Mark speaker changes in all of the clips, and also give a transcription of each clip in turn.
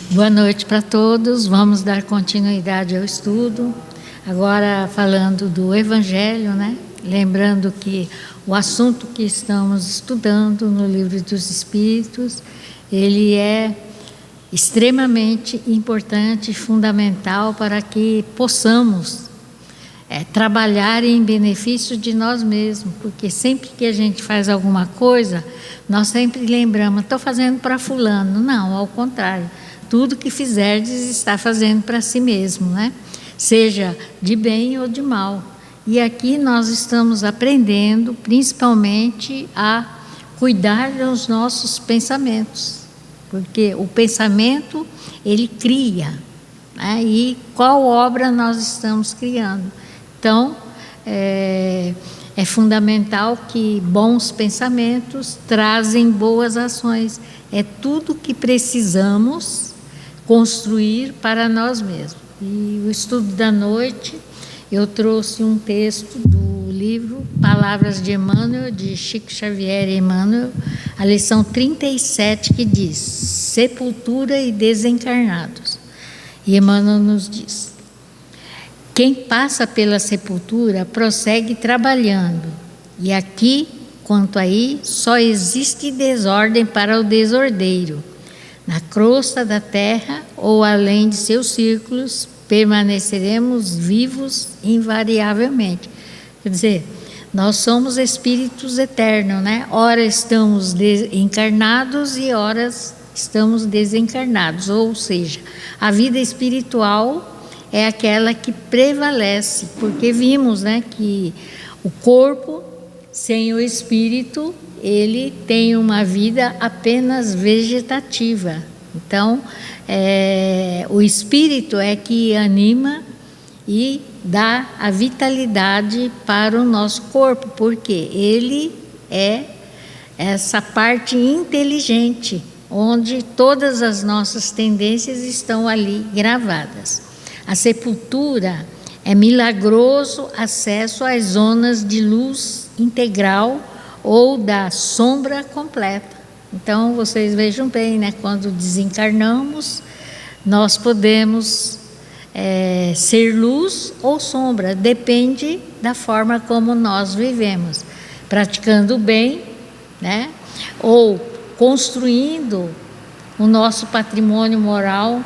Speaker 1: Boa noite para todos. Vamos dar continuidade ao estudo. Agora falando do Evangelho, né? Lembrando que o assunto que estamos estudando no Livro dos Espíritos, ele é extremamente importante e fundamental para que possamos trabalhar em benefício de nós mesmos, porque sempre que a gente faz alguma coisa, nós sempre lembramos, estou fazendo para fulano. Não, ao contrário, tudo que fizerdes está fazendo para si mesmo, né? Seja de bem ou de mal. E aqui nós estamos aprendendo principalmente a cuidar dos nossos pensamentos, porque o pensamento ele cria, né? E qual obra nós estamos criando? Então, é fundamental que bons pensamentos trazem boas ações. É tudo que precisamos construir para nós mesmos. E o estudo da noite, eu trouxe um texto do livro Palavras de Emmanuel, de Chico Xavier e Emmanuel, a lição 37, que diz: Sepultura e desencarnados. E Emmanuel nos diz: quem passa pela sepultura prossegue trabalhando, e aqui, quanto aí, só existe desordem para o desordeiro. Na crosta da terra ou além de seus círculos, permaneceremos vivos invariavelmente. Quer dizer, nós somos espíritos eternos, né? Ora estamos encarnados e ora estamos desencarnados, ou seja, a vida espiritual é aquela que prevalece, porque vimos, né, que o corpo sem o espírito, ele tem uma vida apenas vegetativa. Então, o espírito é que anima e dá a vitalidade para o nosso corpo, porque ele é essa parte inteligente, onde todas as nossas tendências estão ali gravadas. A sepultura é milagroso acesso às zonas de luz integral ou da sombra completa. Então, vocês vejam bem, né? Quando desencarnamos, nós podemos ser luz ou sombra, depende da forma como nós vivemos. Praticando o bem, né? Ou construindo o nosso patrimônio moral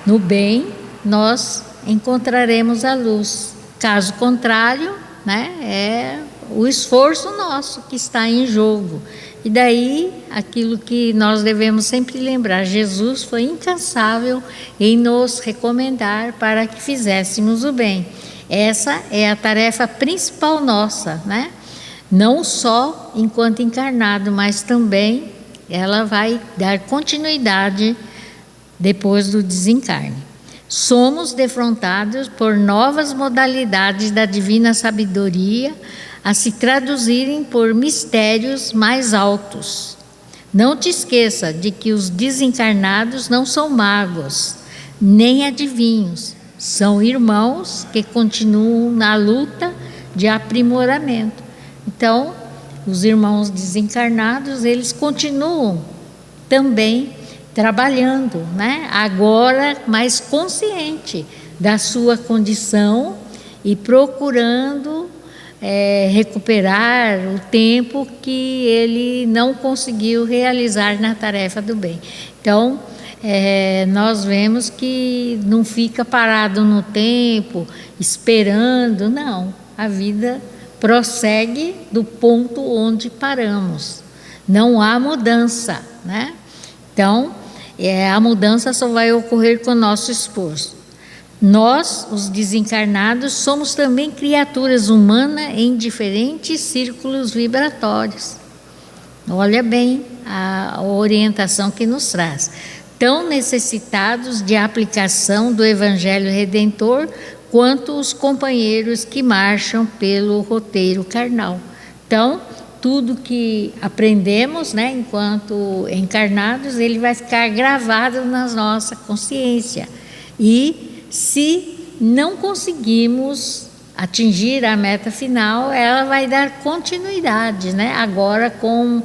Speaker 1: no bem, nós encontraremos a luz. Caso contrário, né, é o esforço nosso que está em jogo. E daí, aquilo que nós devemos sempre lembrar, Jesus foi incansável em nos recomendar para que fizéssemos o bem. Essa é a tarefa principal nossa, né? Não só enquanto encarnado, mas também ela vai dar continuidade depois do desencarne. Somos defrontados por novas modalidades da divina sabedoria a se traduzirem por mistérios mais altos. Não te esqueça de que os desencarnados não são magos, nem adivinhos, são irmãos que continuam na luta de aprimoramento. Então, os irmãos desencarnados, eles continuam também trabalhando, né? Agora mais consciente da sua condição e procurando recuperar o tempo que ele não conseguiu realizar na tarefa do bem. Então, nós vemos que não fica parado no tempo, esperando, não. A vida prossegue do ponto onde paramos. Não há mudança, né? Então, a mudança só vai ocorrer com o nosso esforço. Nós, os desencarnados, somos também criaturas humanas em diferentes círculos vibratórios. Olha bem a orientação que nos traz. Tão necessitados de aplicação do Evangelho Redentor quanto os companheiros que marcham pelo roteiro carnal. Então, tudo que aprendemos, né, enquanto encarnados, ele vai ficar gravado na nossa consciência. E se não conseguimos atingir a meta final, ela vai dar continuidade, né? Agora com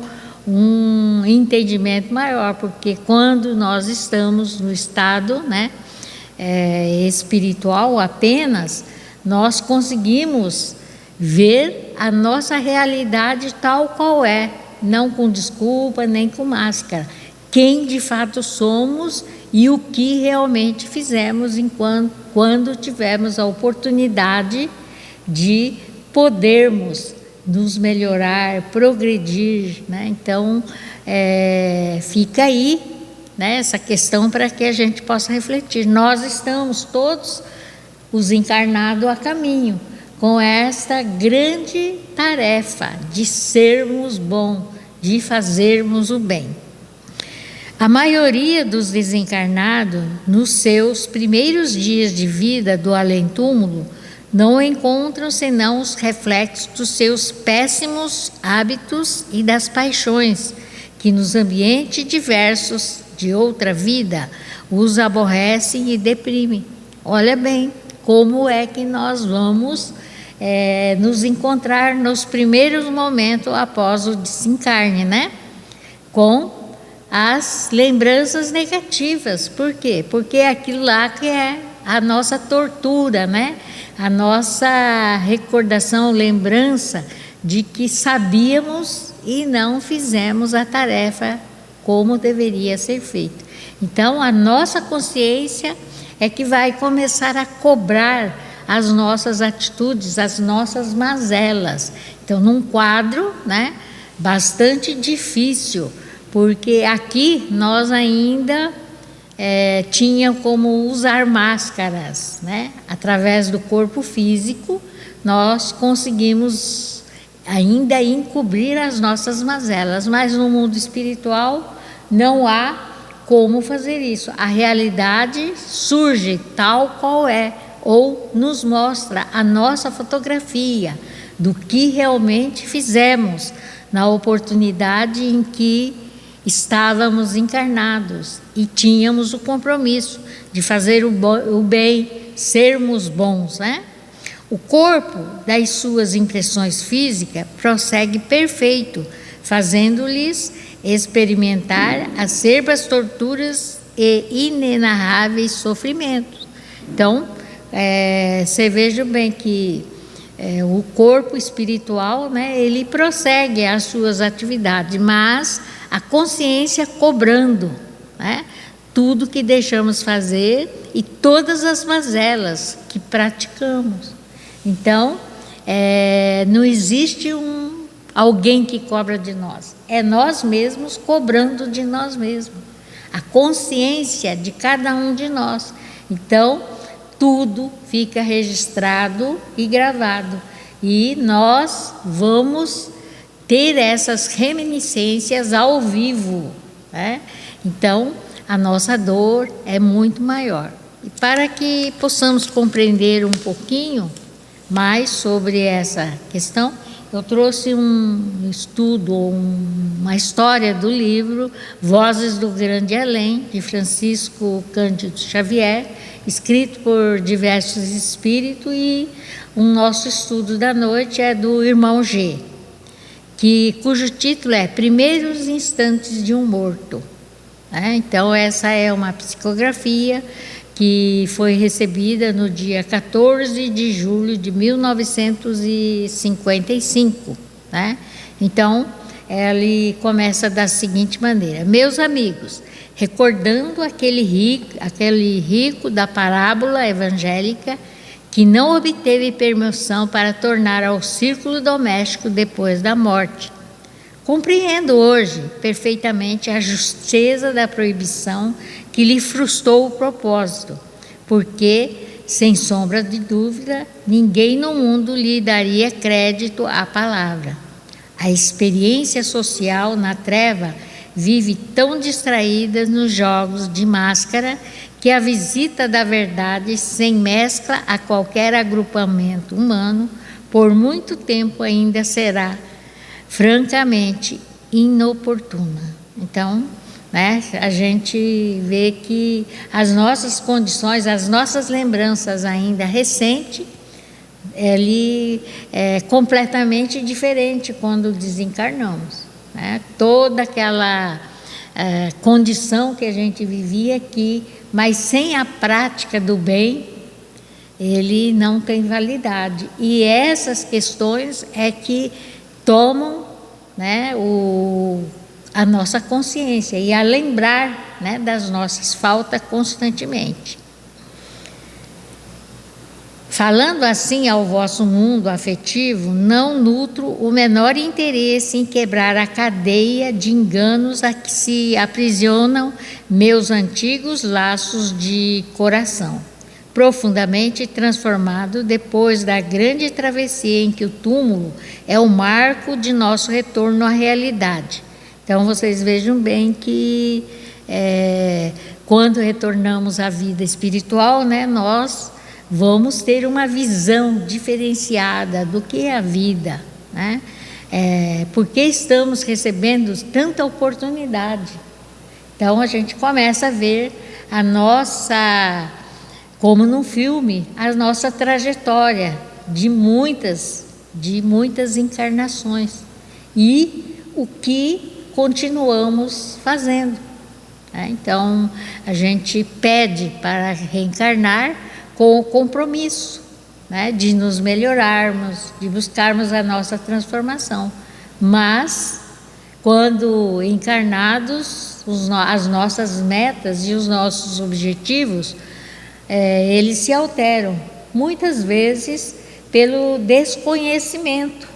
Speaker 1: um entendimento maior, porque quando nós estamos no estado, né, espiritual apenas, nós conseguimos ver a nossa realidade tal qual é, não com desculpa nem com máscara, quem de fato somos e o que realmente fizemos quando tivemos a oportunidade de podermos nos melhorar, progredir, né? Então, fica aí, né, essa questão para que a gente possa refletir. Nós estamos todos, os encarnados, a caminho, com esta grande tarefa de sermos bons, de fazermos o bem. A maioria dos desencarnados, nos seus primeiros dias de vida do além-túmulo, não encontram senão os reflexos dos seus péssimos hábitos e das paixões, que nos ambientes diversos de outra vida os aborrecem e deprimem. Olha bem, como é que nós vamos nos encontrar nos primeiros momentos após o desencarne, né? Com as lembranças negativas. Por quê? Porque é aquilo lá que é a nossa tortura, né? A nossa recordação, lembrança de que sabíamos e não fizemos a tarefa como deveria ser feita. Então, a nossa consciência é que vai começar a cobrar as nossas atitudes, as nossas mazelas. Então, num quadro, né, bastante difícil, porque aqui nós ainda tinha como usar máscaras, né? Através do corpo físico, nós conseguimos ainda encobrir as nossas mazelas, mas no mundo espiritual não há como fazer isso. A realidade surge tal qual é, ou nos mostra a nossa fotografia do que realmente fizemos na oportunidade em que estávamos encarnados e tínhamos o compromisso de fazer o bem, sermos bons, né? O corpo, das suas impressões físicas, prossegue perfeito, fazendo-lhes experimentar acerbas torturas e inenarráveis sofrimentos. Então, você veja bem que o corpo espiritual, né, ele prossegue as suas atividades, mas a consciência cobrando, né, tudo que deixamos fazer e todas as mazelas que praticamos. Então, não existe alguém que cobra de nós, é nós mesmos cobrando de nós mesmos, a consciência de cada um de nós. Então, tudo fica registrado e gravado, e nós vamos ter essas reminiscências ao vivo, né? Então, a nossa dor é muito maior. E para que possamos compreender um pouquinho mais sobre essa questão, eu trouxe um estudo, uma história do livro Vozes do Grande Além, de Francisco Cândido Xavier, escrito por diversos espíritos, e o nosso estudo da noite é do irmão G, cujo título é Primeiros Instantes de um Morto. Então, essa é uma psicografia que foi recebida no dia 14 de julho de 1955. Né? Então, ele começa da seguinte maneira: meus amigos, recordando aquele rico da parábola evangélica que não obteve permissão para tornar ao círculo doméstico depois da morte, compreendo hoje perfeitamente a justeza da proibição que lhe frustrou o propósito, porque, sem sombra de dúvida, ninguém no mundo lhe daria crédito à palavra. A experiência social na treva vive tão distraída nos jogos de máscara que a visita da verdade, sem mescla a qualquer agrupamento humano, por muito tempo ainda será francamente inoportuna. Então, né, a gente vê que as nossas condições, as nossas lembranças ainda recentes, ele é completamente diferente quando desencarnamos. né? Toda aquela condição que a gente vivia aqui, mas sem a prática do bem, ele não tem validade. E essas questões é que tomam, né, a nossa consciência e a lembrar, né, das nossas faltas constantemente. Falando assim ao vosso mundo afetivo, não nutro o menor interesse em quebrar a cadeia de enganos a que se aprisionam meus antigos laços de coração, profundamente transformado depois da grande travessia em que o túmulo é o marco de nosso retorno à realidade. Então vocês vejam bem que quando retornamos à vida espiritual, né, nós vamos ter uma visão diferenciada do que é a vida, né? Porque estamos recebendo tanta oportunidade. Então a gente começa a ver a nossa, como num filme, a nossa trajetória de muitas encarnações e o que continuamos fazendo, né? Então a gente pede para reencarnar com o compromisso, né, de nos melhorarmos, de buscarmos a nossa transformação. Mas, quando encarnados, as nossas metas e os nossos objetivos, eles se alteram, muitas vezes pelo desconhecimento.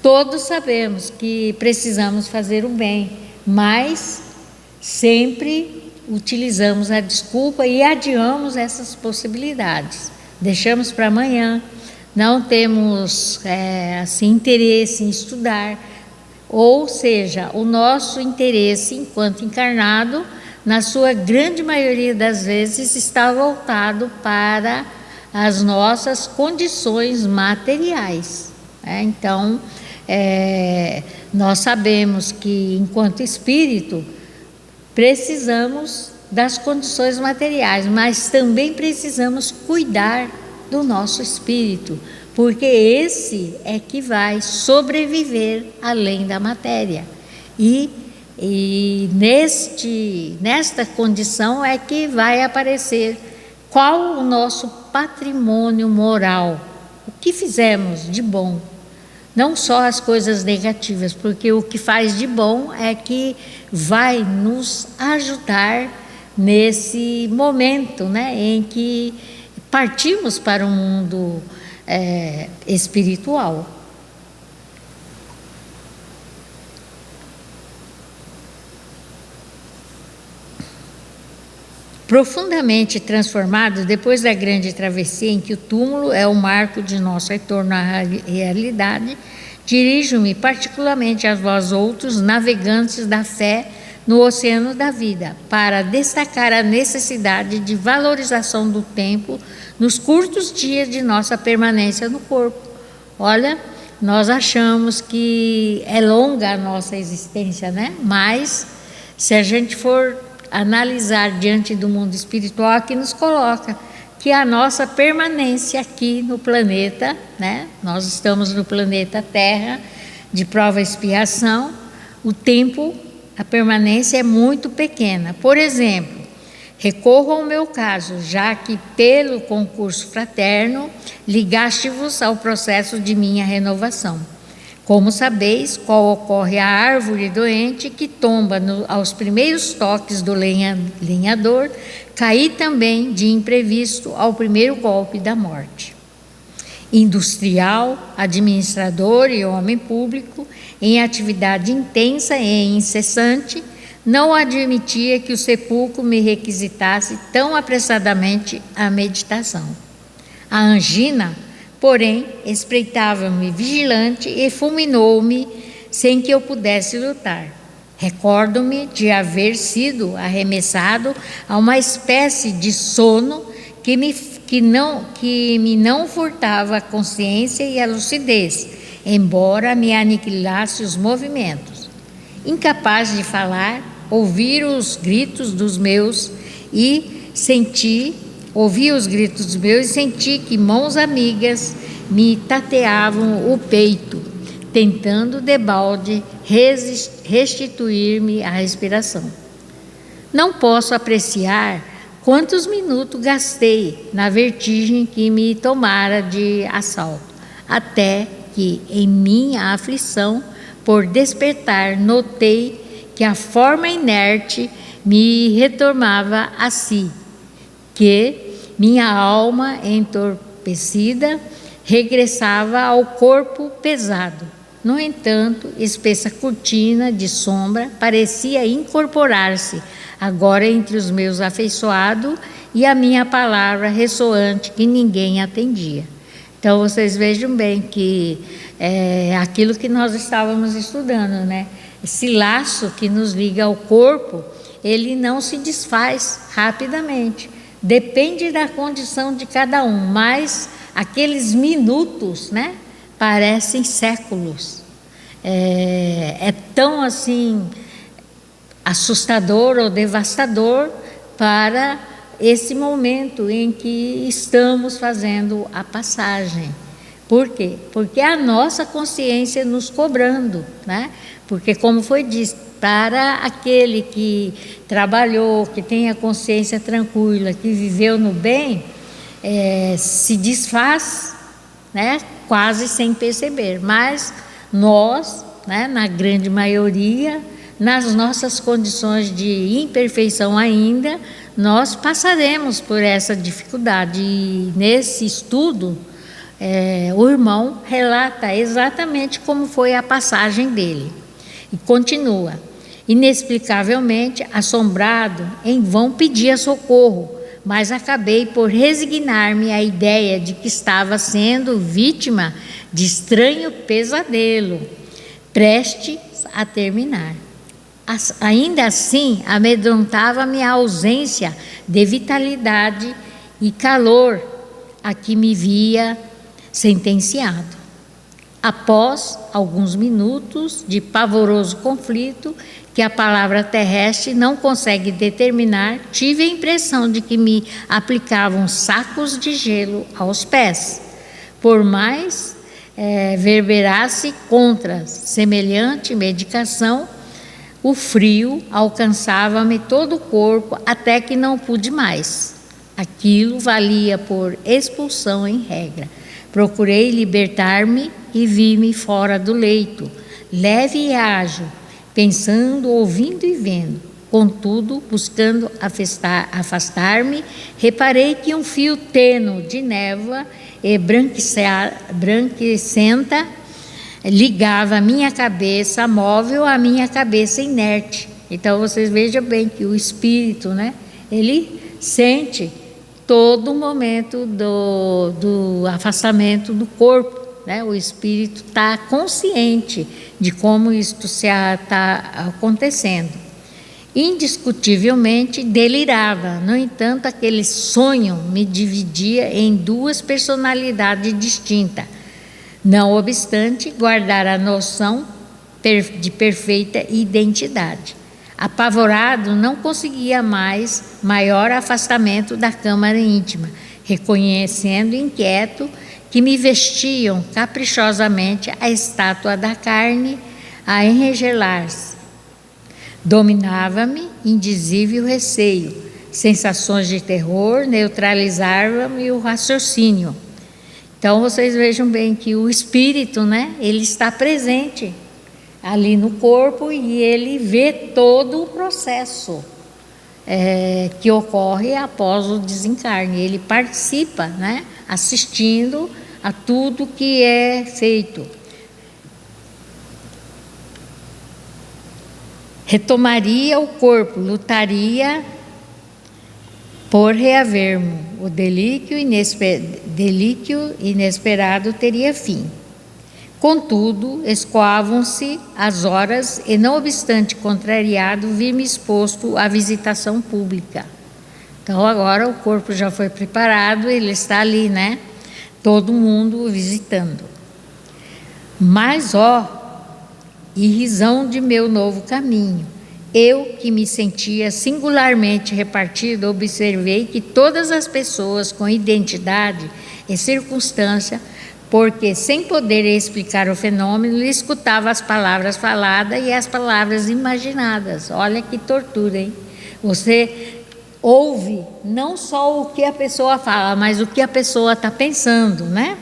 Speaker 1: Todos sabemos que precisamos fazer o bem, mas sempre utilizamos a desculpa e adiamos essas possibilidades. Deixamos para amanhã, não temos assim, interesse em estudar, ou seja, o nosso interesse enquanto encarnado, na sua grande maioria das vezes, está voltado para as nossas condições materiais, né? Então, nós sabemos que enquanto espírito, precisamos das condições materiais, mas também precisamos cuidar do nosso espírito, porque esse é que vai sobreviver além da matéria. E nesta condição é que vai aparecer qual o nosso patrimônio moral, o que fizemos de bom. Não só as coisas negativas, porque o que faz de bom é que vai nos ajudar nesse momento, né, em que partimos para um mundo espiritual. Profundamente transformado depois da grande travessia em que o túmulo é o marco de nosso retorno à realidade, dirijo-me particularmente a vós outros, navegantes da fé no oceano da vida, para destacar a necessidade de valorização do tempo nos curtos dias de nossa permanência no corpo. Olha, nós achamos que é longa a nossa existência, né? Mas se a gente for analisar diante do mundo espiritual, que nos coloca que a nossa permanência aqui no planeta, né? Nós estamos no planeta Terra de prova e expiação, o tempo, a permanência é muito pequena. Por exemplo, recorro ao meu caso, já que pelo concurso fraterno ligaste-vos ao processo de minha renovação. Como sabeis, qual ocorre à árvore doente que tomba aos primeiros toques do lenhador, caí também de imprevisto ao primeiro golpe da morte. Industrial, administrador e homem público, em atividade intensa e incessante, não admitia que o sepulcro me requisitasse tão apressadamente a meditação. A angina, porém, espreitava-me vigilante e fulminou-me sem que eu pudesse lutar. Recordo-me de haver sido arremessado a uma espécie de sono que me não furtava a consciência e a lucidez, embora me aniquilasse os movimentos. Incapaz de falar, ouvi os gritos dos meus e senti que mãos amigas me tateavam o peito, tentando debalde restituir-me à respiração. Não posso apreciar quantos minutos gastei na vertigem que me tomara de assalto, até que, em minha aflição por despertar, notei que a forma inerte me retomava a si, que minha alma entorpecida regressava ao corpo pesado. No entanto, espessa cortina de sombra parecia incorporar-se agora entre os meus afeiçoados e a minha palavra ressoante que ninguém atendia. Então, vocês vejam bem que é aquilo que nós estávamos estudando, né? Esse laço que nos liga ao corpo, ele não se desfaz rapidamente. Depende da condição de cada um, mas aqueles minutos, né, parecem séculos. É tão assim assustador ou devastador para esse momento em que estamos fazendo a passagem. Por quê? Porque a nossa consciência nos cobrando, né? Porque, como foi dito, para aquele que trabalhou, que tem a consciência tranquila, que viveu no bem, se desfaz, né, quase sem perceber. Mas nós, né, na grande maioria, nas nossas condições de imperfeição ainda, nós passaremos por essa dificuldade. E nesse estudo, o irmão relata exatamente como foi a passagem dele. E continua: inexplicavelmente assombrado, em vão pedia socorro, mas acabei por resignar-me à ideia de que estava sendo vítima de estranho pesadelo, prestes a terminar. Ainda assim, amedrontava-me a ausência de vitalidade e calor a que me via sentenciado. Após alguns minutos de pavoroso conflito, que a palavra terrestre não consegue determinar, tive a impressão de que me aplicavam sacos de gelo aos pés. Por mais verberasse contra semelhante medicação, o frio alcançava-me todo o corpo até que não pude mais. Aquilo valia por expulsão em regra. Procurei libertar-me e vi-me fora do leito, leve e ágil, pensando, ouvindo e vendo. Contudo, buscando afastar-me, reparei que um fio tênue de névoa e branquicenta ligava a minha cabeça móvel à minha cabeça inerte. Então, vocês vejam bem que o espírito, né, ele sente todo o momento do afastamento do corpo, né? O espírito está consciente de como isto está acontecendo. Indiscutivelmente delirava. No entanto, aquele sonho me dividia em duas personalidades distintas. Não obstante, guardar a noção de perfeita identidade. Apavorado, não conseguia mais maior afastamento da câmara íntima, reconhecendo inquieto que me vestiam caprichosamente a estátua da carne a enregelar-se. Dominava-me indizível receio, sensações de terror neutralizavam-me o raciocínio. Então, vocês vejam bem que o espírito, né, ele está presente ali no corpo e ele vê todo o processo que ocorre após o desencarne. Ele participa, né, assistindo a tudo que é feito. Retomaria o corpo, lutaria por reaver-mo. O delíquio inesperado teria fim. Contudo, escoavam-se as horas e, não obstante contrariado, vi-me exposto à visitação pública. Então, agora o corpo já foi preparado, ele está ali, né? Todo mundo o visitando. Mas, irrisão de meu novo caminho. Eu, que me sentia singularmente repartido, observei que todas as pessoas com identidade e circunstância porque, sem poder explicar o fenômeno, ele escutava as palavras faladas e as palavras imaginadas. Olha que tortura, hein? Você ouve não só o que a pessoa fala, mas o que a pessoa está pensando, né?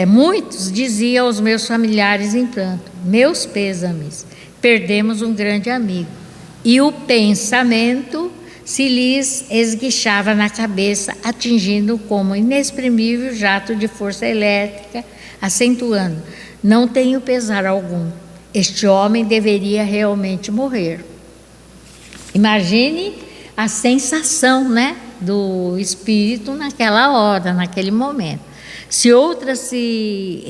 Speaker 1: Muitos diziam aos meus familiares em pranto: meus pêsames, perdemos um grande amigo. E o pensamento se lhes esguichava na cabeça, atingindo como inexprimível jato de força elétrica, acentuando: não tenho pesar algum, este homem deveria realmente morrer. Imagine a sensação, né, do espírito naquela hora, naquele momento. Se outras se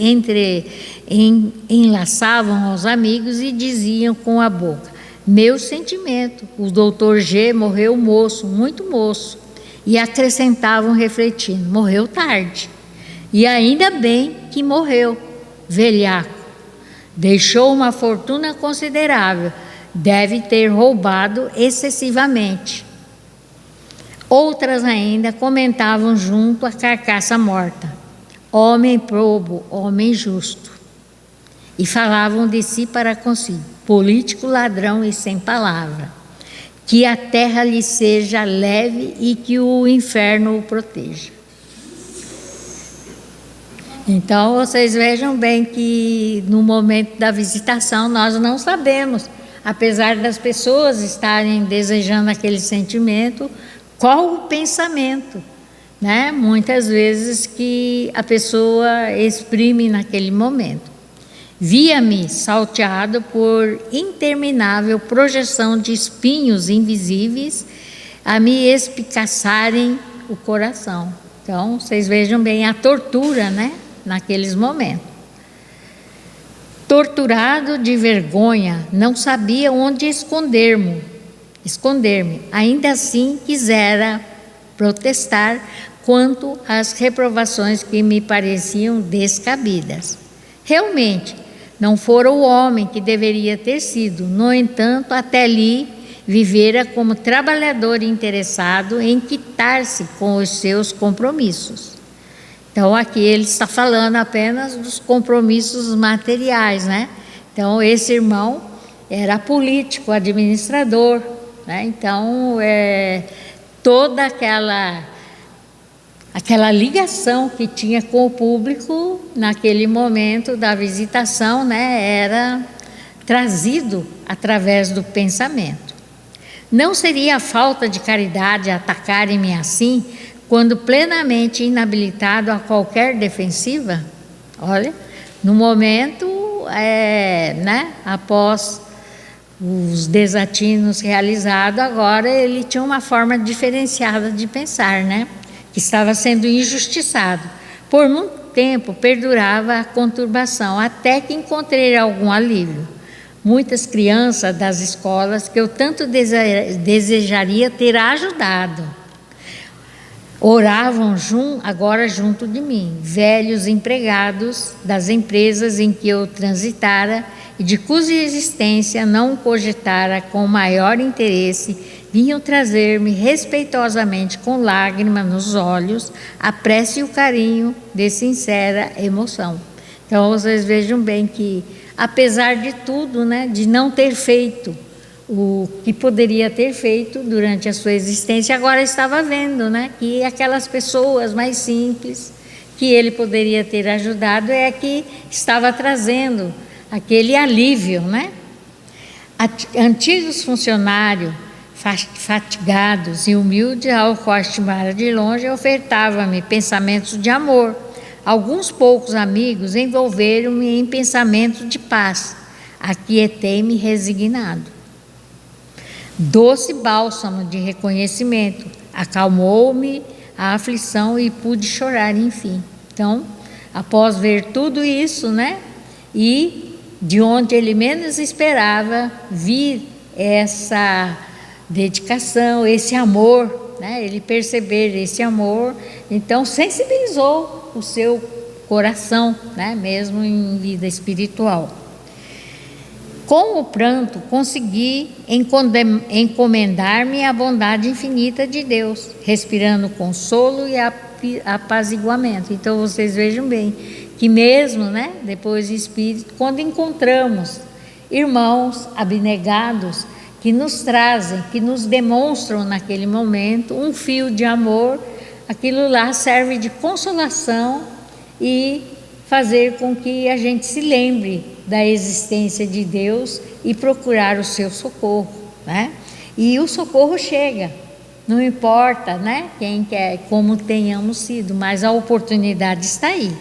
Speaker 1: enlaçavam aos amigos e diziam com a boca: meu sentimento, o doutor G morreu moço, muito moço. E acrescentavam refletindo: morreu tarde. E ainda bem que morreu, velhaco. Deixou uma fortuna considerável, deve ter roubado excessivamente. Outras ainda comentavam junto à carcaça morta: homem probo, homem justo. E falavam de si para consigo: político ladrão e sem palavra. Que a terra lhe seja leve e que o inferno o proteja. Então, vocês vejam bem que no momento da visitação nós não sabemos, apesar das pessoas estarem desejando aquele sentimento, qual o pensamento, né? Muitas vezes que a pessoa exprime naquele momento. Via-me salteado por interminável projeção de espinhos invisíveis a me espicaçarem o coração. Então, vocês vejam bem a tortura, né? Naqueles momentos. Torturado de vergonha, não sabia onde esconder-me. Ainda assim quisera protestar quanto às reprovações que me pareciam descabidas. Realmente, não fora o homem que deveria ter sido. No entanto, até ali vivera como trabalhador interessado em quitar-se com os seus compromissos. Então, aqui ele está falando apenas dos compromissos materiais, né? Então, esse irmão era político, administrador, né? Então, toda aquela ligação que tinha com o público naquele momento da visitação, né, era trazido através do pensamento. Não seria a falta de caridade atacarem-me assim, quando plenamente inabilitado a qualquer defensiva? Olha, no momento, né, após os desatinos realizados, agora ele tinha uma forma diferenciada de pensar, né? Que estava sendo injustiçado. Por muito tempo perdurava a conturbação, até que encontrei algum alívio. Muitas crianças das escolas que eu tanto desejaria ter ajudado oravam agora junto de mim. Velhos empregados das empresas em que eu transitara e de cuja existência não cogitara com maior interesse, vinham trazer-me respeitosamente, com lágrimas nos olhos, a prece e o carinho de sincera emoção. Então, vocês vejam bem que, apesar de tudo, né, de não ter feito o que poderia ter feito durante a sua existência, agora estava vendo, né, que aquelas pessoas mais simples que ele poderia ter ajudado que estava trazendo aquele alívio, né? Antigos funcionários fatigados e humildes, ao qual estimara de longe, ofertava-me pensamentos de amor. Alguns poucos amigos envolveram-me em pensamentos de paz. Aquietei-me resignado. Doce bálsamo de reconhecimento acalmou-me a aflição e pude chorar, enfim. Então, após ver tudo isso, né, e de onde ele menos esperava vir essa dedicação, esse amor, né, ele perceber esse amor, então sensibilizou o seu coração, né, mesmo em vida espiritual. Com o pranto, consegui encomendar-me à bondade infinita de Deus, respirando consolo e apaziguamento. Então, vocês vejam bem que mesmo, né, depois de espírito, quando encontramos irmãos abnegados que nos trazem, que nos demonstram naquele momento um fio de amor, aquilo lá serve de consolação e fazer com que a gente se lembre da existência de Deus e procurar o seu socorro, né? E o socorro chega, não importa, né, quem quer, como tenhamos sido, mas a oportunidade está aí.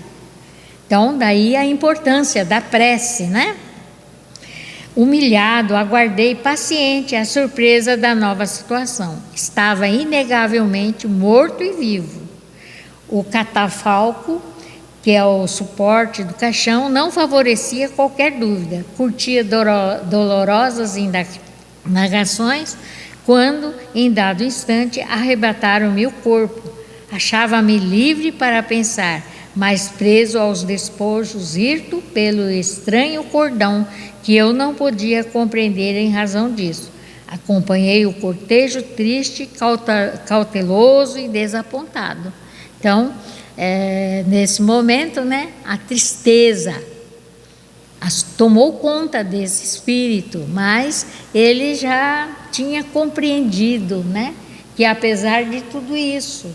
Speaker 1: Então, daí a importância da prece, né? Humilhado, aguardei paciente a surpresa da nova situação. Estava inegavelmente morto e vivo. O catafalco, que é o suporte do caixão, não favorecia qualquer dúvida. Curtia dolorosas indagações, quando, em dado instante, arrebataram-me o corpo. Achava-me livre para pensar, mas preso aos despojos, hirto pelo estranho cordão que eu não podia compreender em razão disso. Acompanhei o cortejo triste, cauteloso e desapontado. Então, nesse momento, né, a tristeza tomou conta desse espírito, mas ele já tinha compreendido, né, que apesar de tudo isso,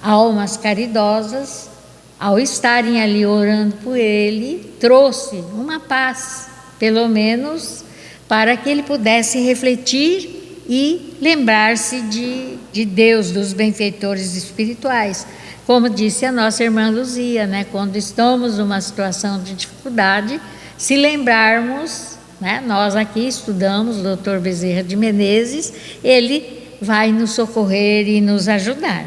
Speaker 1: almas caridosas, ao estarem ali orando por ele, trouxe uma paz, pelo menos para que ele pudesse refletir e lembrar-se de Deus, dos benfeitores espirituais. Como disse a nossa irmã Luzia, né, quando estamos numa situação de dificuldade, se lembrarmos, né, nós aqui estudamos o Dr. Bezerra de Menezes, ele vai nos socorrer e nos ajudar.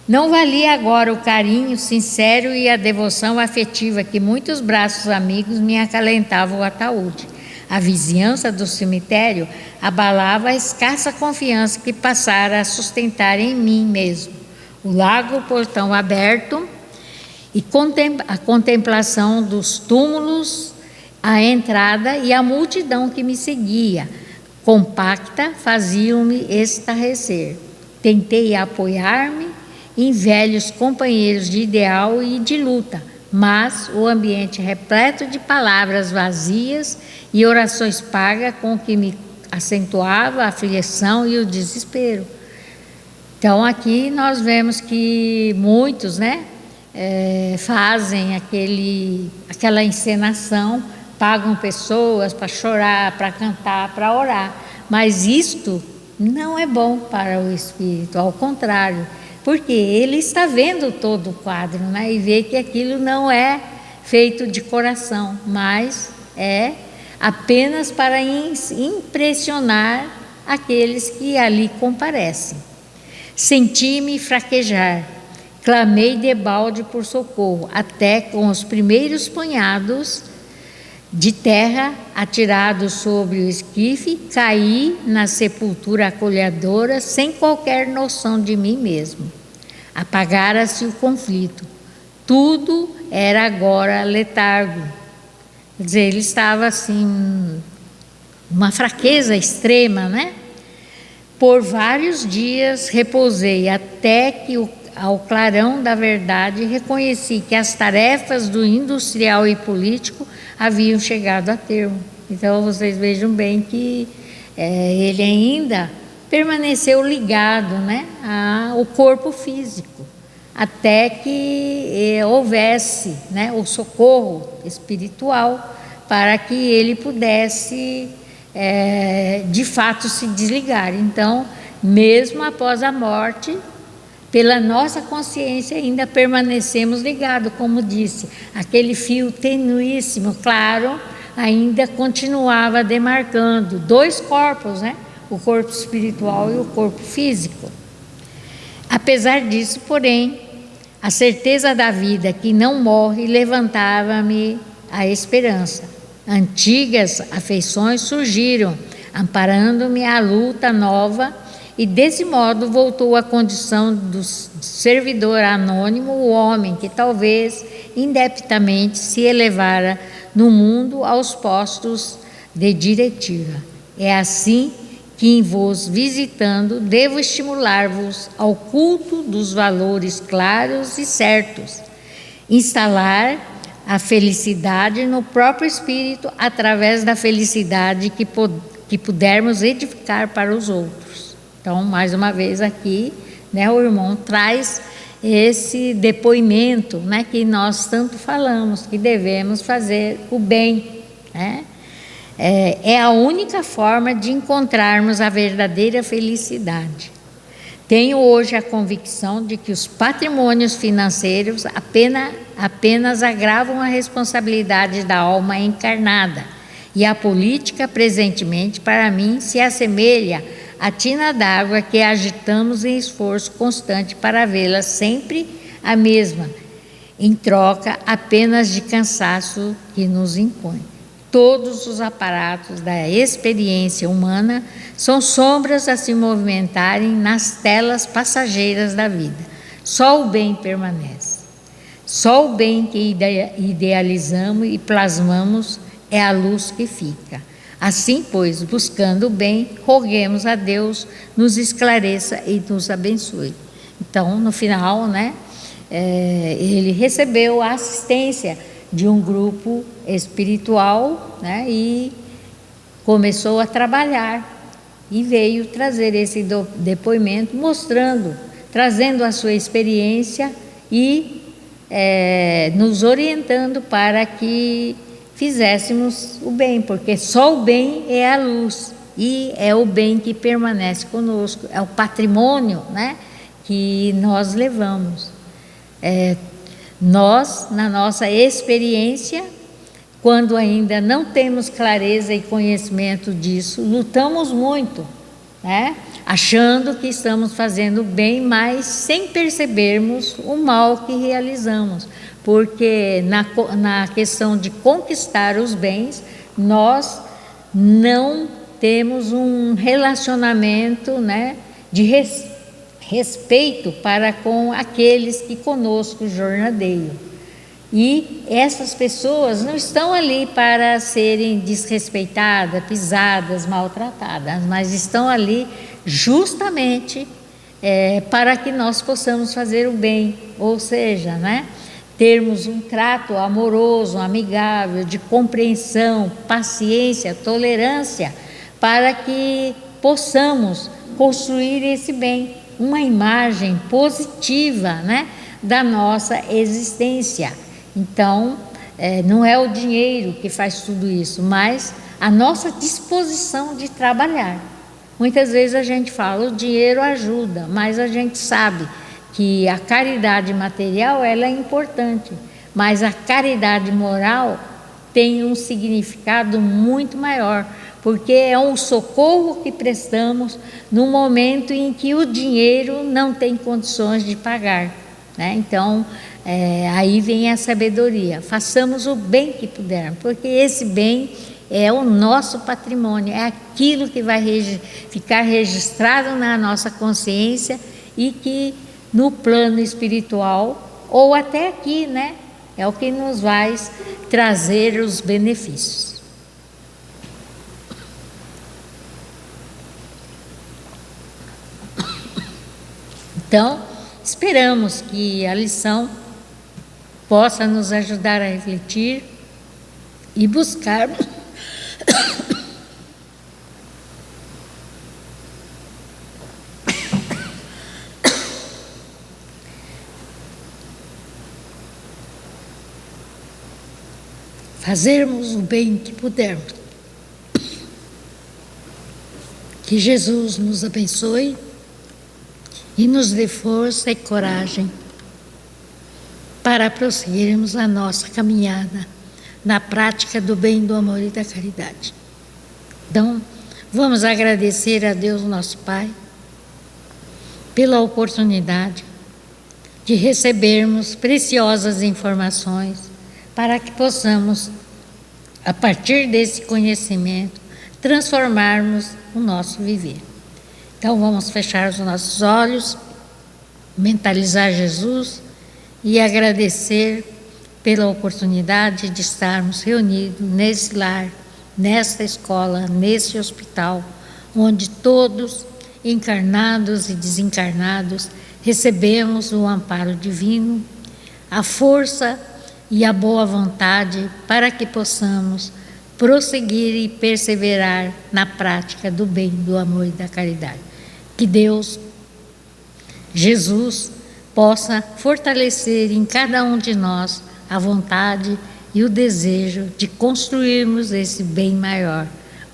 Speaker 1: Não valia agora o carinho sincero e a devoção afetiva que muitos braços amigos me acalentavam o ataúde. A vizinhança do cemitério abalava a escassa confiança que passara a sustentar em mim mesmo. O largo portão aberto e a contemplação dos túmulos, a entrada e a multidão que me seguia, compacta, faziam-me estarrecer. Tentei apoiar-me em velhos companheiros de ideal e de luta, mas o ambiente repleto de palavras vazias e orações pagas com que me acentuava a aflição e o desespero. Então aqui nós vemos que muitos, né, fazem aquela encenação, pagam pessoas para chorar, para cantar, para orar, mas isto não é bom para o espírito, ao contrário, porque ele está vendo todo o quadro, né, e vê que aquilo não é feito de coração, mas é apenas para impressionar aqueles que ali comparecem. Senti-me fraquejar, clamei debalde por socorro, até com os primeiros punhados de terra atirados sobre o esquife, caí na sepultura acolhedora sem qualquer noção de mim mesmo. Apagara-se o conflito, tudo era agora letargo. Quer dizer, ele estava assim, uma fraqueza extrema, né? Por vários dias repousei, até que ao clarão da verdade reconheci que as tarefas do industrial e político haviam chegado a termo. Então vocês vejam bem que ele ainda permaneceu ligado, né, ao corpo físico, até que houvesse, né, o socorro espiritual para que ele pudesse de fato se desligar. Então, mesmo após a morte, pela nossa consciência ainda permanecemos ligados, como disse, aquele fio tenuíssimo, claro, ainda continuava demarcando dois corpos, né? O corpo espiritual e o corpo físico. Apesar disso, porém, a certeza da vida que não morre levantava-me a esperança. Antigas afeições surgiram, amparando-me à luta nova, e desse modo voltou à condição do servidor anônimo, o homem que talvez indebitamente se elevara no mundo aos postos de diretiva. É assim que, em vos visitando, devo estimular-vos ao culto dos valores claros e certos, instalar a felicidade no próprio espírito através da felicidade que pudermos edificar para os outros. Então, mais uma vez aqui, né, o irmão traz esse depoimento, né, que nós tanto falamos, que devemos fazer o bem, né? É a única forma de encontrarmos a verdadeira felicidade. Tenho hoje a convicção de que os patrimônios financeiros apenas agravam a responsabilidade da alma encarnada, e a política, presentemente, para mim, se assemelha à tina d'água que agitamos em esforço constante para vê-la sempre a mesma, em troca apenas de cansaço que nos impõe. Todos os aparatos da experiência humana são sombras a se movimentarem nas telas passageiras da vida. Só o bem permanece. Só o bem que idealizamos e plasmamos é a luz que fica. Assim, pois, buscando o bem, roguemos a Deus, nos esclareça e nos abençoe. Então, no final, né, ele recebeu a assistência de um grupo espiritual, né, e começou a trabalhar e veio trazer esse depoimento, trazendo a sua experiência e nos orientando para que fizéssemos o bem, porque só o bem é a luz e é o bem que permanece conosco, é o patrimônio, né, que nós levamos. Nós, na nossa experiência, quando ainda não temos clareza e conhecimento disso, lutamos muito, né? Achando que estamos fazendo bem, mas sem percebermos o mal que realizamos, porque na questão de conquistar os bens, nós não temos um relacionamento, né, de respeito para com aqueles que conosco jornadeiam. E essas pessoas não estão ali para serem desrespeitadas, pisadas, maltratadas, mas estão ali justamente para que nós possamos fazer o bem, ou seja, né, termos um trato amoroso, amigável, de compreensão, paciência, tolerância, para que possamos construir esse bem, uma imagem positiva, né, da nossa existência. Então, não é o dinheiro que faz tudo isso, mas a nossa disposição de trabalhar. Muitas vezes a gente fala, o dinheiro ajuda, mas a gente sabe que a caridade material ela é importante, mas a caridade moral tem um significado muito maior, porque é um socorro que prestamos no momento em que o dinheiro não tem condições de pagar, né? Então, aí vem a sabedoria, façamos o bem que pudermos, porque esse bem é o nosso patrimônio, é aquilo que vai ficar registrado na nossa consciência e que no plano espiritual, ou até aqui, né, é o que nos vai trazer os benefícios. Então, esperamos que a lição possa nos ajudar a refletir e buscarmos fazermos o bem que pudermos. Que Jesus nos abençoe e nos dê força e coragem para prosseguirmos a nossa caminhada na prática do bem, do amor e da caridade. Então, vamos agradecer a Deus, nosso Pai, pela oportunidade de recebermos preciosas informações para que possamos, a partir desse conhecimento, transformarmos o nosso viver. Então vamos fechar os nossos olhos, mentalizar Jesus e agradecer pela oportunidade de estarmos reunidos nesse lar nesta escola, nesse hospital, onde todos, encarnados e desencarnados, recebemos o amparo divino, a força e a boa vontade para que possamos prosseguir e perseverar na prática do bem, do amor e da caridade. Que Deus, Jesus, possa fortalecer em cada um de nós a vontade e o desejo de construirmos esse bem maior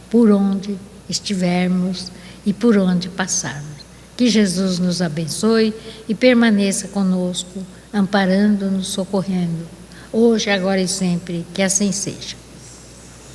Speaker 1: por onde estivermos e por onde passarmos. Que Jesus nos abençoe e permaneça conosco, amparando-nos, socorrendo, hoje, agora e sempre, que assim seja.